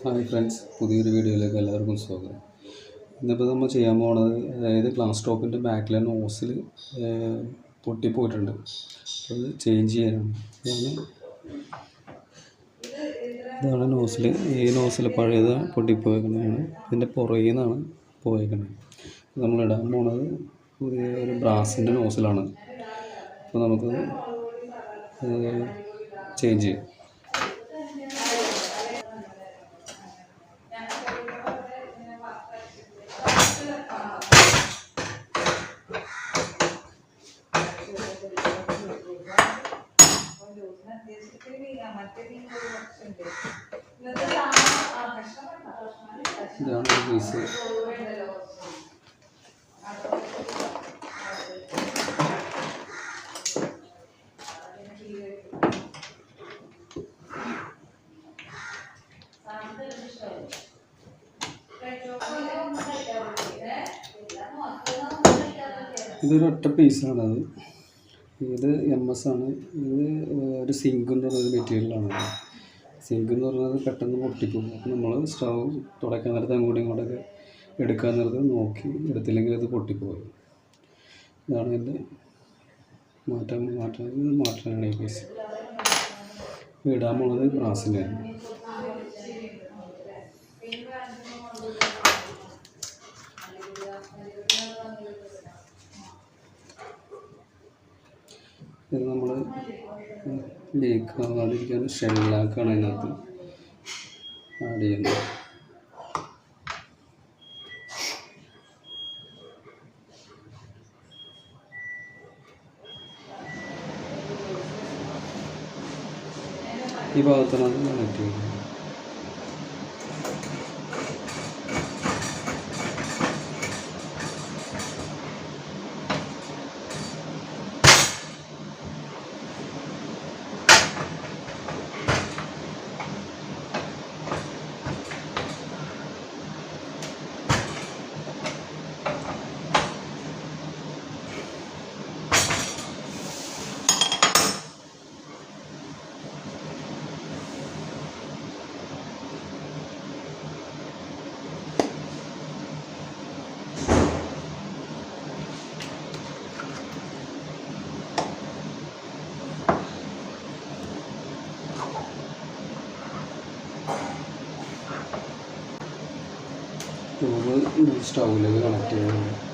Hi friends, പുതിയൊരു വീഡിയോയിലേക്ക് എല്ലാവർക്കും സ്വാഗതം. ഇന്നിപ്പോൾ നമ്മൾ ചെയ്യാൻ പോകുന്നത്, അതായത് ഗ്ലാസ് ടോപ്പിൻ്റെ ബാക്കിലെ നോസിൽ പൊട്ടിപ്പോയിട്ടുണ്ട്. അത് ചേഞ്ച് ചെയ്യാനാണ്. ഇതാണ് നോസിൽ. ഈ നോസിൽ പഴയത് പൊട്ടിപ്പോയേക്കുന്നതാണ്. ഇതിൻ്റെ പുറകിൽ നിന്നാണ് പോയേക്കുന്നത്. നമ്മളിടാൻ പോണത് ഒരു ബ്രാസിൻ്റെ നോസിലാണ്. അപ്പോൾ നമുക്ക് ചേഞ്ച് ചെയ്യാം. ഇതാണ് പീസ്. ഇതൊരു ഒറ്റ പീസാണത്. ഇത് MS ആണ്. ഇത് ഒരു സിങ്ക് എന്ന് പറയുന്ന മെറ്റീരിയലാണ്. സിങ്ക് എന്ന് പറയുന്നത് പെട്ടെന്ന് പൊട്ടിപ്പോകും. അപ്പോൾ നമ്മൾ സ്റ്റൗ തുടയ്ക്കാൻ നേരത്തെ അങ്ങോട്ടും ഇങ്ങോട്ടൊക്കെ എടുക്കാൻ നേരത്ത് നോക്കി എടുത്തില്ലെങ്കിൽ അത് പൊട്ടിപ്പോകും. ഇതാണ് എൻ്റെ മാറ്റാനാണ് ഈ പീസ്. ഇടാൻ പോകുന്നത് ബ്രാസിൻ്റെയാണ്. ഇത് നമ്മൾ ലീക്ക് ആകാതിരിക്കാൻ ഷെല്ലാക്കാണ് അതിനകത്ത് ആഡ് ചെയ്യുന്നത്. ഈ ഭാഗത്താണ് അത് കണക്ട് ചെയ്യുന്നത്. നമുക്ക് സ്റ്റൗവിലേക്ക് കണക്ട് ചെയ്യാറുണ്ട്.